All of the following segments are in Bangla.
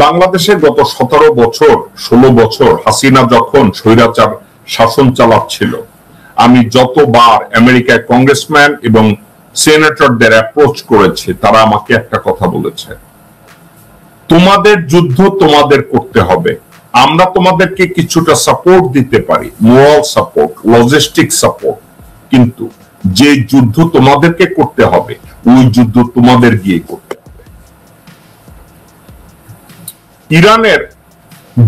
বাংলাদেশে গত 17 বছর 16 বছর হাসিনা যখন স্বৈরাচার শাসন চালাচ্ছিল, আমি যতবার আমেরিকায় কংগ্রেসম্যান এবং সেনেটরদের অ্যাপ্রোচ করেছি, তারা আমাকে একটা কথা বলেছে, তোমাদের যুদ্ধ তোমাদের করতে হবে, আমরা তোমাদেরকে কিছুটা সাপোর্ট দিতে পারি, মোরাল সাপোর্ট, লজিস্টিক সাপোর্ট, কিন্তু যে যুদ্ধ তোমাদেরকে করতে হবে ওই যুদ্ধ তোমাদের গিয়ে করতে হবে। ইরানের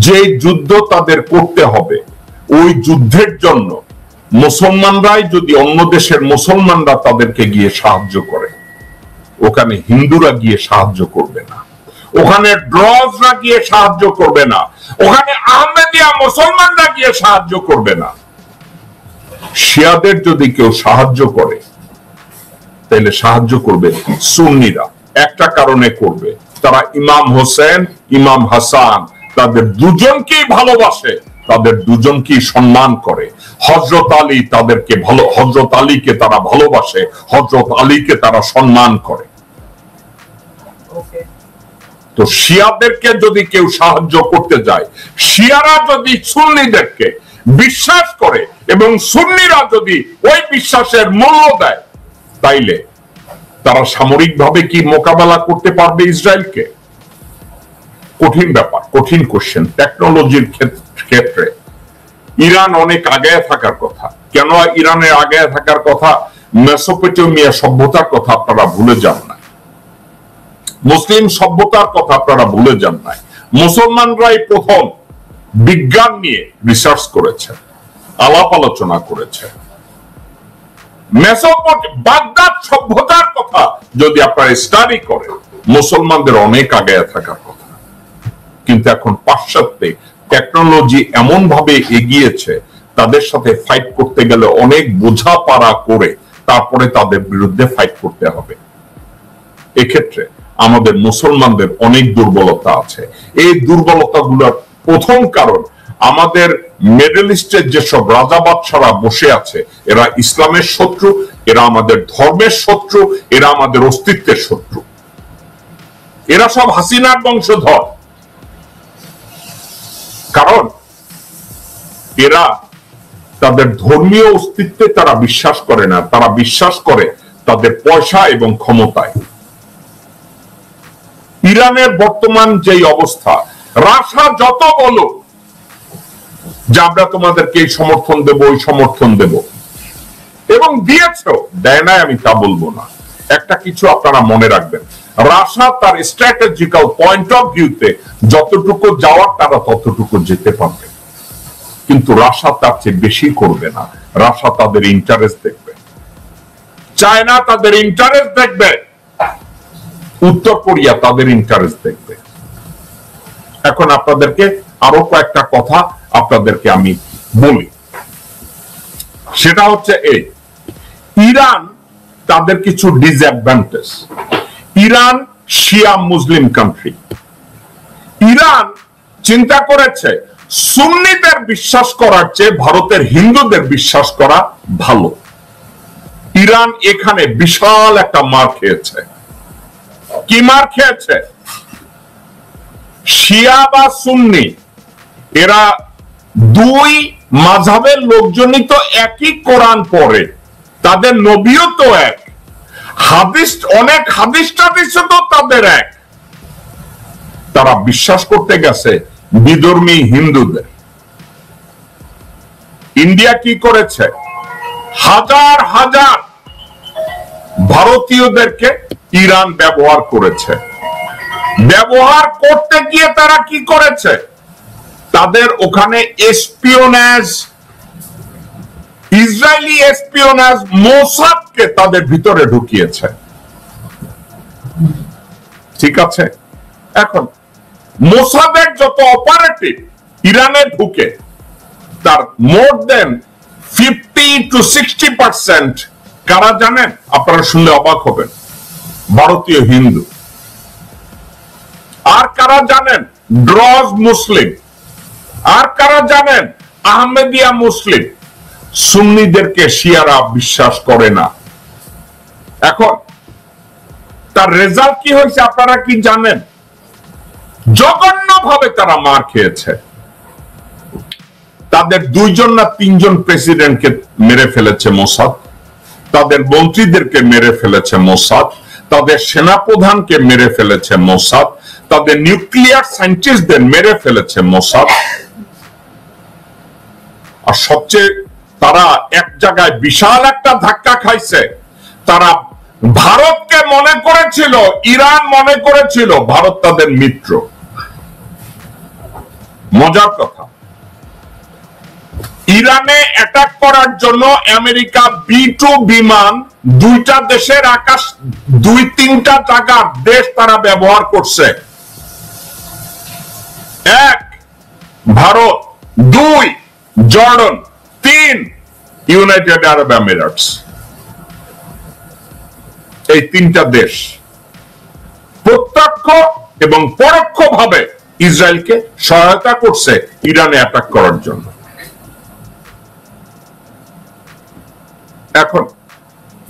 যে যুদ্ধ তাদের করতে হবে ওই যুদ্ধের জন্য মুসলমানরাই যদি অন্য দেশের মুসলমানরা তাদেরকে গিয়ে সাহায্য করে, ওখানে হিন্দুরা গিয়ে সাহায্য করবে না, ওখানে ড্রজরা গিয়ে সাহায্য করবে না, ওখানে আহমেদিয়া মুসলমানরা গিয়ে সাহায্য করবে না। শিয়াদের যদি কেউ সাহায্য করে তাহলে সাহায্য করবে সুন্নিরা। একটা কারণে করবে, তারা ইমাম হোসেন, ইমাম হাসান তাদের দুজনকেই ভালোবাসে, তাদের দুজনকেই সম্মান করে। হযরত আলী তাদেরকে হযরত আলীকে তারা ভালোবাসে, হযরত আলীকে তারা সম্মান করে। তো শিয়াদেরকে যদি কেউ সাহায্য করতে যায়, শিয়ারা যদি সুন্নিদেরকে বিশ্বাস করে এবং সুন্নিরা যদি ওই বিশ্বাসের মূল্য দেয়, তাইলে তারা সামরিকভাবে কি মোকাবেলা করতে পারবে ইসরায়েলকে? কঠিন ব্যাপার, কঠিন কোশ্চেন। টেকনোলজির ক্ষেত্রে ইরান অনেক আগায় থাকার কথা। কেন ইরানের আগায় থাকার কথা? মেসোপটেমিয়া সভ্যতার কথা আপনারা ভুলে যান না, মুসলিম সভ্যতার কথা আপনারা ভুলে যান নাই। মুসলমানরাই প্রথম বিজ্ঞান নিয়ে রিসার্চ করেছে, আলাপ আলোচনা করেছে। বাগদাদ সভ্যতার কথা যদি আপনারা স্টাডি করেন, মুসলমানদের অনেক আগে থাকার কথা। কিন্তু এখন পাশ্চাত্যে টেকনোলজি এমন ভাবে এগিয়েছে, তাদের সাথে ফাইট করতে গেলে অনেক বোঝাপড়া করে তারপরে তাদের বিরুদ্ধে ফাইট করতে হবে। এক্ষেত্রে আমাদের মুসলমানদের অনেক দুর্বলতা আছে। এই দুর্বলতাগুলোর প্রথম কারণ, আমাদের মিডল ইস্টের যেসব রাজা বাদশারা বসে আছে, এরা ইসলামের শত্রু, এরা আমাদের ধর্মের শত্রু, এরা আমাদের অস্তিত্বের শত্রু। এরা সব হাসিনার বংশধর। কারণ এরা তাদের ধর্মীয় অস্তিত্বে তারা বিশ্বাস করে না, তারা বিশ্বাস করে তাদের পয়সা এবং ক্ষমতায়। ইরানের বর্তমান যেই অবস্থা, রাশা যত বলো যে আমরা তোমাদেরকে এই সমর্থন দেব, ওই সমর্থন দেব, এবং দিয়েছো, দেয় নাই আমি তা বলবো না। একটা কিছু আপনারা মনে রাখবেন, রাশা তার স্ট্র্যাটেজিক্যাল পয়েন্ট অফ ভিউতে যতটুকু যাওয়ার তারা ততটুকু যেতে পারবে, কিন্তু রাশা তার চেয়ে বেশি করবে না। রাশা তাদের ইন্টারেস্ট দেখবে, চায়না তাদের ইন্টারেস্ট দেখবে, উত্তর কোরিয়া তাদের ইন্টারেস্ট দেখবে। এখন আপনাদেরকে আরো কয়েকটা কথা আপনাদেরকে আমি বলি, সেটা হচ্ছে এই, ইরান তাদের কিছু ডিসঅ্যাডভান্টেজ। ইরান শিয়া মুসলিম কান্ট্রি। ইরান চিন্তা করেছে সুন্নিদের বিশ্বাস করার চেয়ে ভারতের হিন্দুদের বিশ্বাস করা ভালো। ইরান এখানে বিশাল একটা মার খেয়েছে। কি মার খেয়েছে? শিয়া বা সুন্নি এরা দুই মাযহাবের লোকজনই তো একই কোরআন পড়ে, তাদের নবীও তো এক, হাদিস অনেক হাদিস টাদিসও তো তাদের এক। তারা বিশ্বাস করতে গেছে বিধর্মী হিন্দুদের। ইন্ডিয়া কি করেছে? হাজার হাজার ভারতীয়দেরকে ইরান ব্যবহার করেছে। ব্যবহার করতে গিয়ে তারা কি করেছে? তাদের ওখানে এসপিওনেজ, ইসরায়েলি এসপিওনেজ, মোসাদকে তাদের ভিতরে ঢুকিয়েছে। ঠিক আছে, এখন মোসাদের যত অপারেটিভ ইরানে ঢুকে, তার মোর দেন 50 to 60% কারা জানেন? আপনারা শুনলে অবাক হবেন, ভারতীয় হিন্দু। আর কারা জানেন? ড্রজ মুসলিম। আর কারা জানেন? আহমেদিয়া মুসলিম। সুন্নিদেরকে শিয়ারা বিশ্বাস করে না। এখন তার রেজাল্ট কি হয়েছে আপনারা কি জানেন? জঘন্যভাবে তারা মার খেয়েছে। তাদের 2জন না 3জন প্রেসিডেন্টকে মেরে ফেলেছে মোসাদ, তাদের মন্ত্রীদেরকে মেরে ফেলেছে মোসাদ, তাদের সেনাপ্রধানকে মেরে ফেলেছে মোসাদ, তাদের নিউক্লিয়ার সায়েন্টিস্টদের মেরে ফেলেছে মোসাদ। আর সবচেয়ে তারা এক জায়গায় বিশাল একটা ধাক্কা খাইছে। তারা ভারতকে মনে করেছিল, ইরান মনে করেছিল ভারত তাদের মিত্র। মজার কথা, ইরানে অ্যাটাক করার জন্য আমেরিকা B-2 বিমান 2টা দেশের আকাশ 2-3টা জায়গার দেশ তারা ব্যবহার করছে। 1 ভারত, 2 জর্ডান, 3 ইউনাইটেড আরব এমিরেটস। এই 3টা দেশ প্রত্যক্ষ এবং পরোক্ষভাবে ইসরায়েলকে সহায়তা করছে ইরানে অ্যাটাক করার জন্য। এখন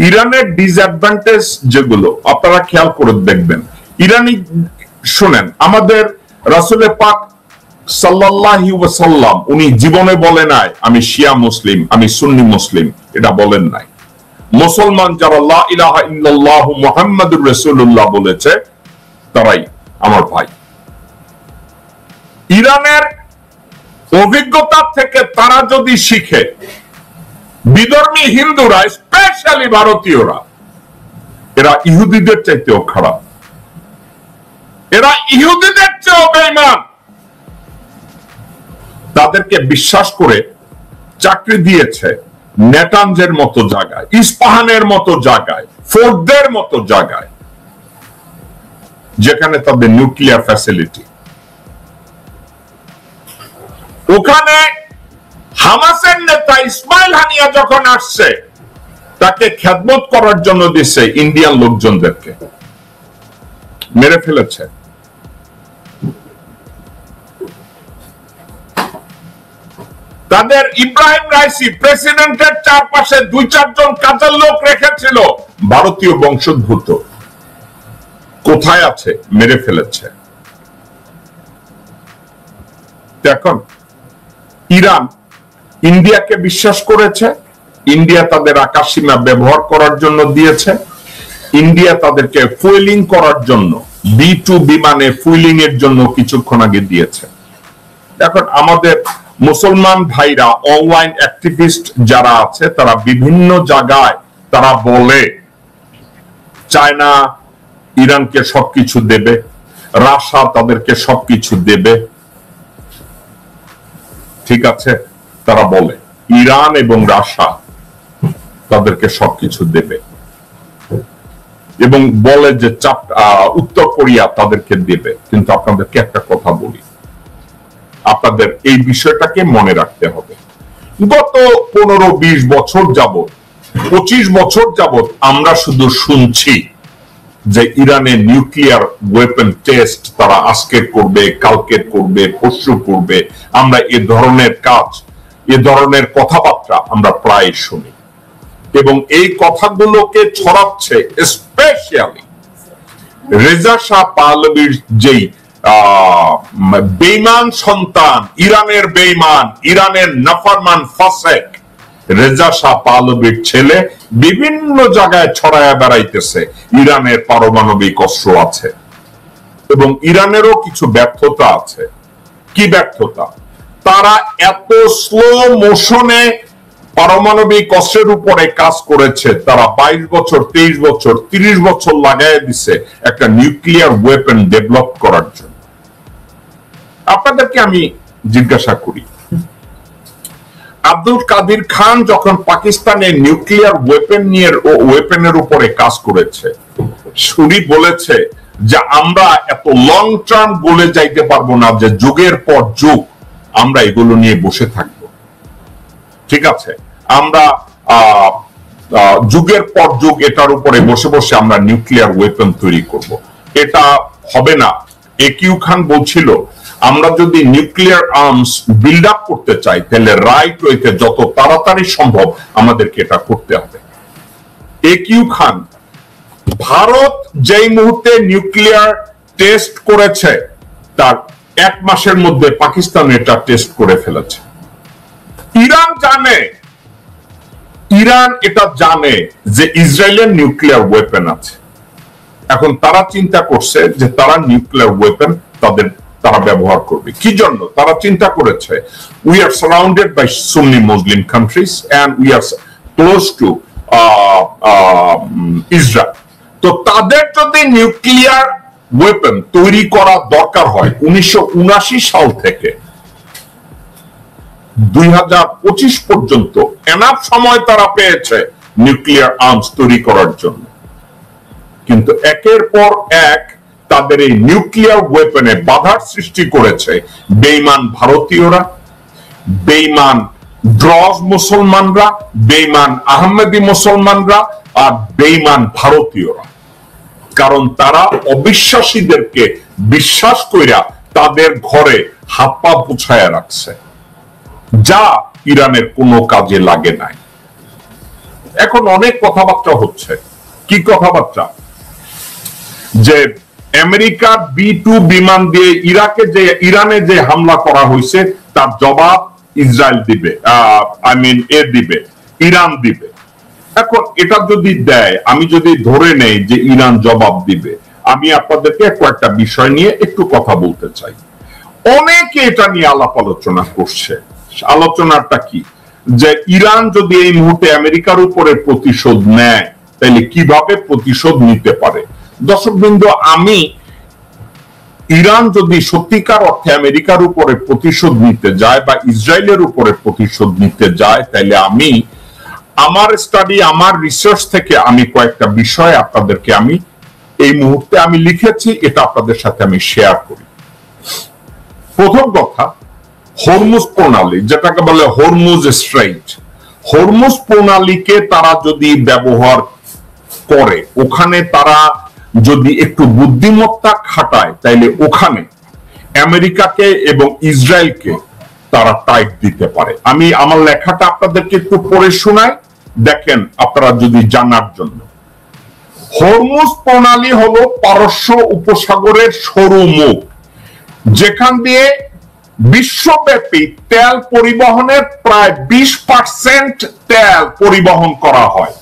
ইরানের ডিসঅ্যাডভান্টেজ যেগুলো আপনারা খেয়াল করে দেখবেন, ইরানি শুনেন, আমাদের রাসূলে পাক সাল্লাল্লাহু ওয়াসাল্লাম উনি জীবনে বলে নাই আমি শিয়া মুসলিম, আমি সুন্নি মুসলিম, এটা বলেন নাই। মুসলমান যারা লা ইলাহা ইল্লাল্লাহু মুহাম্মাদুর রাসূলুল্লাহ বলেছে তারাই আমার ভাই। ইরানের অভিজ্ঞতা থেকে তারা যদি শিখে, বিধর্মী হিন্দুরা স্পেশালি ভারতীয়রা এরা ইহুদিদের চাইতেও খারাপ, এরা ইহুদিদের চেয়েও বেঈমান। তাদেরকে বিশ্বাস করে চাকরি দিয়েছে নেটানজের মতো জায়গায়, ইস্পাহানের মতো জায়গায়, ফোর্দের মতো জায়গায়, যেখানে তাদের নিউক্লিয়ার ফ্যাসিলিটি। ওখানে হামাসের নেতা ইসমাইল হানিয়া যখন আসছে তাকে খেদমত করার জন্য দিচ্ছে ইন্ডিয়ান লোকজনদেরকে, মেরে ফেলেছে। তাদের ইব্রাহিম রাইসি প্রেসিডেন্টের চারপাশে 2-4 জন কাজের লোক রেখেছিল ভারতীয় বংশোদ্ভূত, কোথায় আছে? মেরে ফেলেছে। এখন ইরান ইন্ডিয়াকে বিশ্বাস করেছে, ইন্ডিয়া তাদের আকাশসীমা ব্যবহার করার জন্য দিয়েছে, ইন্ডিয়া তাদেরকে ফুয়েলিং করার জন্য B-2 বিমানে ফুয়েলিং এর জন্য কিছুক্ষণ আগে দিয়েছে। এখন আমাদের মুসলমান ভাইরা অনলাইন অ্যাক্টিভিস্ট যারা আছে তারা বিভিন্ন জায়গায় তারা বলে চায়না ইরানকে সবকিছু দেবে, রাশিয়া তাদেরকে সবকিছু দেবে। ঠিক আছে, তারা বলে ইরান এবং রাশিয়া তাদেরকে সবকিছু দেবে এবং বলে যে উত্তর কোরিয়া তাদেরকে দেবে। কিন্তু আপনাদেরকে একটা কথা বলি, আপনাদের এই বিষয়টাকে মনে রাখতে হবে। গত 15-20 বছর যাবত, 25 বছর যাবত আমরা শুধু শুনছি যে ইরানের নিউক্লিয়ার ওয়েপন টেস্ট তারা আজকে করবে, কালকে করবে, পরশু করবে। আমরা এ ধরনের কাজ, এ ধরনের কথাবার্তা আমরা প্রায় শুনি এবং এই কথাগুলোকে ছড়াচ্ছে স্পেশালি রেজা শাহ পাহলভীর যেই বেঈমান সন্তান, ইরানের বেঈমান, ইরানের নাফরমান ফাসেক রেজা শাহ পাহলভীর ছেলে বিভিন্ন জায়গায় ছড়ায়া বেড়াইতেছে ইরানের পারমাণবিক অস্ত্র আছে এবং ইরানেরও কিছু ব্যর্থতা আছে। কি ব্যর্থতা? তারা এত স্লো মোশনে পারমাণবিক অস্ত্রের উপরে কাজ করেছে, তারা 22 বছর, 23 বছর, 30 বছর লাগাই দিছে একটা নিউক্লিয়ার ওয়েপন ডেভেলপ করার জন্য। আপনাদেরকে আমি জিজ্ঞাসা করি, আব্দুল কাদির খান যখন পাকিস্তানের নিউক্লিয়ার ওয়েপনের উপরে কাজ করেছে, উনি বলেছে যে আমরা এত লং টার্ম গোলে যাইতে পারবো না, যে যুগের পর যুগ আমরা এগুলো নিয়ে বসে থাকব। ঠিক আছে, আমরা যুগের পর যুগ এটার উপরে বসে বসে আমরা নিউক্লিয়ার ওয়েপন তৈরি করব, এটা হবে না। একিউ খান বলছিল আমরা যদি নিউক্লিয়ার আর্মস বিল্ড আপ করতে চাই তাহলে রাইট ওয়েতে যত তাড়াতাড়ি সম্ভব আমাদেরকে এটা করতে হবে। একিউ খান, ভারত যেই মুহূর্তে নিউক্লিয়ার টেস্ট করেছে তার 1 মাসের মধ্যে পাকিস্তান এটা টেস্ট করে ফেলেছে। ইরান এটা জানে যে ইসরায়েলের নিউক্লিয়ার ওয়েপন আছে। এখন তারা চিন্তা করছে যে তারা নিউক্লিয়ার ওয়েপন তারা ব্যবহার করবে। কি জন্য তারা চিন্তা করেছে? We are surrounded by Sunni Muslim countries and we are close to Israel. তো তাদের যদি নিউক্লিয়ার ওয়েপন তৈরি করা দরকার হয় 1979 সাল থেকে 2025 পর্যন্ত এনাফ সময় তারা পেয়েছে নিউক্লিয়ার আর্মস তৈরি করার জন্য। কিন্তু একের পর এক তাদের এই নিউক্লিয়ার ওয়েপনে বাধার সৃষ্টি করেছে বেঈমান ভারতীয়রা, বেঈমান ড্রজ মুসলমানরা, বেঈমান আহমেদি মুসলমানরা আর বেঈমান ভারতীয়রা। কারণ তারা অবিশ্বাসীদেরকে বিশ্বাস কইরা তাদের ঘরে হাত পা পুছায়া রাখছে, যা ইরানের কোনো কাজে লাগে নাই। এখন অনেক কথাবার্তা হচ্ছে। কি কথাবার্তা? যে আমেরিকার B-2 বিমান দিয়ে ইরানে যে হামলা করা হয়েছে তার জবাব ইসরায়েল দিবে, ইরান দিবে। এখন এটা যদি দেয়, আমি যদি ধরে নেই যে ইরান জবাব দিবে, আমি আপনাদেরকে কয়েকটা বিষয় নিয়ে একটু কথা বলতে চাই। অনেকে এটা নিয়ে আলাপ আলোচনা করছে। আলোচনাটা কি? যে ইরান যদি এই মুহূর্তে আমেরিকার উপরে প্রতিশোধ নেয় তাহলে কিভাবে প্রতিশোধ নিতে পারে। দর্শকবৃন্দ, আমি ইরান যদি সত্যিকার অর্থে আমেরিকার উপরে প্রতিশোধ নিতে যায় বা ইসরায়েলের উপরে প্রতিশোধ নিতে যায়, তাহলে আমি আমার স্টাডি, আমার রিসার্চ থেকে আমি কয়েকটা বিষয় আপনাদেরকে আমি এই মুহূর্তে আমি লিখেছি, এটা আপনাদের সাথে আমি শেয়ার করি। প্রথম কথা, হরমুজ প্রণালী, যেটাকে বলে হরমুজ স্ট্রেইট, হরমুজ প্রণালীকে তারা যদি ব্যবহার করে, ওখানে তারা যদি একটু বুদ্ধিমত্তা খাটায়, তাইলে ওখানে আমেরিকাকে এবং ইসরায়েলকে তারা টাইট দিতে পারে। আমি আমার লেখাটা আপনাদেরকে একটু পড়ে শোনাই, দেখেন আপনারা যদি জানার জন্য। হরমুজ প্রণালী হলো পারস্য উপসাগরের সরু মুখ, যেখান দিয়ে বিশ্বব্যাপী তেল পরিবহনের প্রায় 20% তেল পরিবহন করা হয়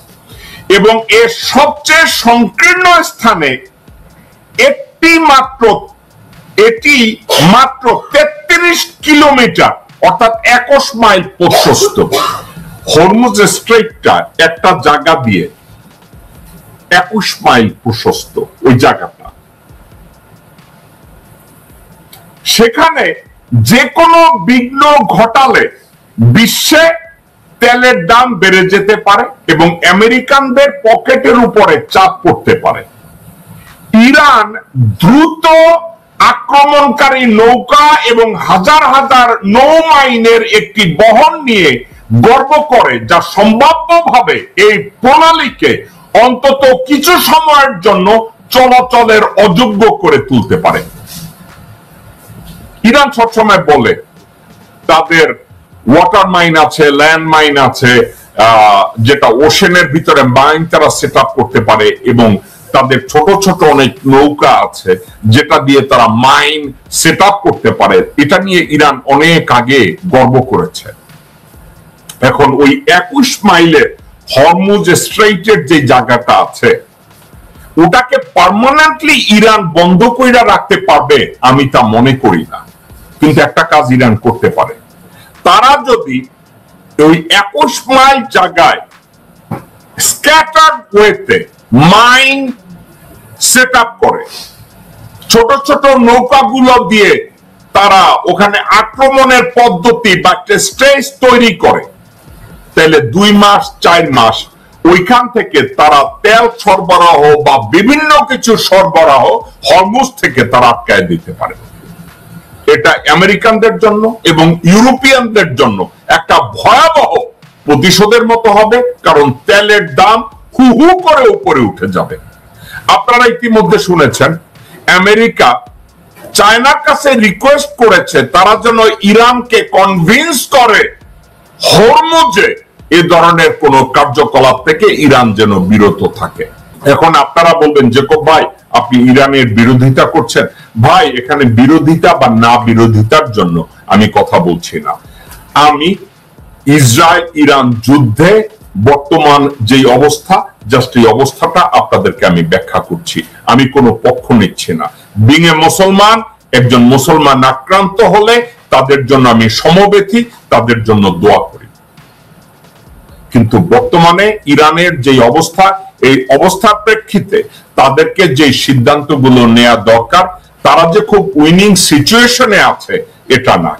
এবং এর সবচেয়ে সংকীর্ণ স্থানে এটি মাত্র 33 কিলোমিটার অর্থাৎ 21 মাইল প্রশস্ত। হরমুজ স্ট্রেইটটা একটা জায়গা দিয়ে 21 মাইল প্রশস্ত। ওই জায়গাটা, সেখানে যে কোনো বিঘ্ন ঘটালে বিশ্বে তেলের দাম বেড়ে যেতে পারে এবং আমেরিকানদের পকেটের উপরে চাপ পড়তে পারে। ইরান দ্রুত আক্রমণকারী নৌকা এবং হাজার হাজার নৌমাইনের একটি বহন নিয়ে গর্ব করে, যা সম্ভাব্যভাবে এই প্রণালীকে অন্তত কিছু সময়ের জন্য চলাচলের অযোগ্য করে তুলতে পারে। ইরান সবসময় বলে তাদের ওয়াটার মাইন আছে, ল্যান্ড মাইন আছে, যেটা ওশেনের ভিতরে মাইন তারা সেট আপ করতে পারে, এবং তাদের ছোট ছোট অনেক নৌকা আছে যেটা দিয়ে তারা মাইন সেট আপ করতে পারে। এটা নিয়ে ইরান অনেক আগে গর্ব করেছে। এখন ওই 21 মাইলের হরমুজ স্ট্রেইটের যে জায়গাটা আছে, ওটাকে পার্মানেন্টলি ইরান বন্ধ কইরা রাখতে পারবে আমি তা মনে করি না, কিন্তু একটা কাজ ইরান করতে পারে। তারা যদি ওই 21 মাইল জায়গায় স্ক্যাটার্ড ওয়েতে মাইন সেট আপ করে, ছোট ছোট নৌকাগুলো দিয়ে তারা ওখানে আক্রমণের পদ্ধতি বা স্টেজ তৈরি করে, তাহলে 2 মাস 4 মাস ওইখান থেকে তারা তেল সরবরাহ বা বিভিন্ন কিছু সরবরাহ হরমুজ থেকে তারা আটকায় দিতে পারে। এটা আমেরিকানদের জন্য এবং ইউরোপিয়ানদের জন্য একটা ভয়াবহ প্রতিশোধের মতো হবে, কারণ তেলের দাম হু হু করে উপরে উঠে যাবে। আপনারা ইতিমধ্যে শুনেছেন আমেরিকা চায়নার কাছে রিকোয়েস্ট করেছে তারা যেন ইরানকে কনভিন্স করে হরমুজে এ ধরনের কোন কার্যকলাপ থেকে ইরান যেন বিরত থাকে। এখন আপনারা বলবেন জেকব ভাই আপনি ইরানের বিরোধিতা করছেন। ভাই এখানে বিরোধিতা বা না বিরোধিতার জন্য আমি কথা বলছি না। আমি ইসরায়েল ইরান যুদ্ধে বর্তমান যে অবস্থা, জাস্ট এই অবস্থাটা আপনাদেরকে আমি ব্যাখ্যা করছি। আমি কোনো পক্ষ নিচ্ছি না। বিং এ মুসলমান, একজন মুসলমান আক্রান্ত হলে তাদের জন্য আমি সমবেথী, তাদের জন্য দোয়া করি। কিন্তু বর্তমানে ইরানের যে অবস্থা, এই অবস্থার প্রেক্ষিতে তাদেরকে যে সিদ্ধান্তগুলো নেওয়া দরকার, তারা যে খুব উইনিং সিচুয়েশনে আছে এটা না।